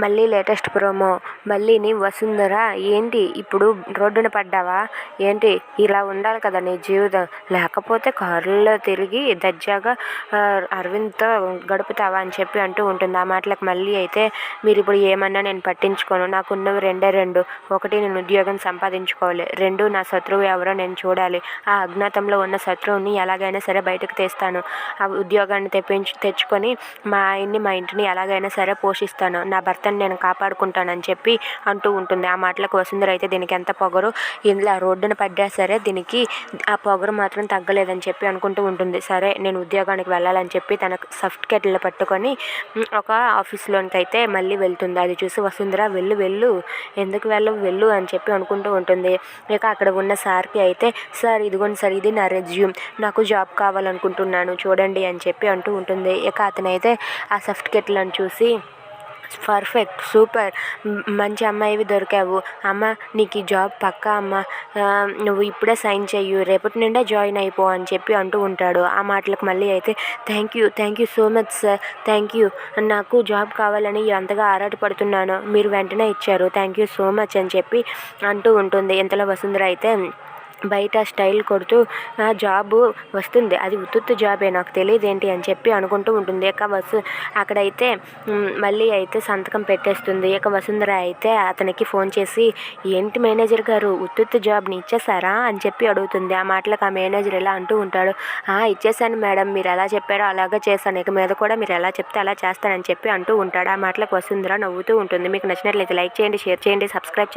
మళ్ళీ latest promo. మళ్ళీని Vasundhara, ఏంటి ఇప్పుడు రోడ్డున పడ్డావా ఏంటి, ఇలా ఉండాలి కదా నీ జీవితం, లేకపోతే కారులో తిరిగి దర్జాగా అరవింద్తో గడుపుతావా అని చెప్పి అంటూ ఉంటుంది. ఆ మాటలకు మళ్ళీ అయితే, మీరు ఇప్పుడు ఏమన్నా నేను పట్టించుకోను, నాకున్నవి రెండే రెండు. ఒకటి, నేను ఉద్యోగం సంపాదించుకోవాలి. రెండు, నా శత్రువు ఎవరో నేను చూడాలి. ఆ అజ్ఞాతంలో ఉన్న శత్రువుని ఎలాగైనా సరే బయటకు తీస్తాను. ఆ ఉద్యోగాన్ని తెచ్చుకొని మా ఆయన్ని మా ఇంటిని ఎలాగైనా సరే పోషిస్తాను. నా భర్తని నేను కాపాడుకుంటానని చెప్పి అంటూ ఉంటుంది. ఆ మాటలకు వసుంధర అయితే, దీనికి ఎంత పొగరు, ఇలా రోడ్డున పడ్డా సరే దీనికి ఆ పొగరు మాత్రం తగ్గలేదని చెప్పి అనుకుంటూ ఉంటుంది. సరే నేను ఉద్యోగానికి వెళ్ళాలని చెప్పి తన సర్టిఫికెట్లు పట్టుకొని ఒక ఆఫీస్లోనికి అయితే మళ్ళీ వెళ్తుంది. అది చూసి వసుంధర, వెళ్ళు ఎందుకు వెళ్ళు అని చెప్పి అనుకుంటూ ఉంటుంది. ఇక అక్కడ ఉన్న సార్కి అయితే, సార్ ఇదిగోండి సార్, ఇది నా రెజ్యూమ్, నాకు జాబ్ కావాలనుకుంటున్నాను చూడండి అని చెప్పి అంటూ ఉంటుంది. ఇక అతనైతే ఆ సర్టిఫికెట్లను చూసి, పర్ఫెక్ట్, సూపర్, మంచి అమ్మాయివి దొరికావు అమ్మ, నీకు ఈ జాబ్ పక్కా అమ్మ, నువ్వు ఇప్పుడే సైన్ చెయ్యు, రేపటి నుండే జాయిన్ అయిపో అని చెప్పి అంటూ ఉంటాడు. ఆ మాటలకు మళ్ళీ అయితే, thank you so much sir, thank you, నాకు జాబ్ కావాలని అంతగా ఆరాటపడుతున్నాను, మీరు వెంటనే ఇచ్చారు, థ్యాంక్ యూ సో మచ్ అని చెప్పి అంటూ ఉంటుంది. ఇంతలో వసుంధర అయితే బయట స్టైల్ కొడుతూ, నా జాబు వస్తుంది, అది ఉత్తుత్తు జాబే, నాకు తెలియదేంటి అని చెప్పి అనుకుంటూ ఉంటుంది. ఇక అక్కడైతే మళ్ళీ అయితే సంతకం పెట్టేస్తుంది. ఇక వసుంధర అయితే అతనికి ఫోన్ చేసి, ఏంటి మేనేజర్ గారు, ఉత్తుత్తు జాబ్ని ఇచ్చేసారా అని చెప్పి అడుగుతుంది. ఆ మాటలకు ఆ మేనేజర్ ఇలా అంటూ ఉంటాడు, ఇచ్చేసాను మేడం, మీరు ఎలా చెప్పారో అలాగే చేశాను, ఇక మీద కూడా మీరు ఎలా చెప్తే అలా చేస్తానని చెప్పి అంటూ ఉంటాడు. ఆ మాటలకు వసుంధర నవ్వుతూ ఉంటుంది. మీకు నచ్చినట్లయితే లైక్ చేయండి, షేర్ చేయండి, సబ్స్క్రైబ్ చేయండి.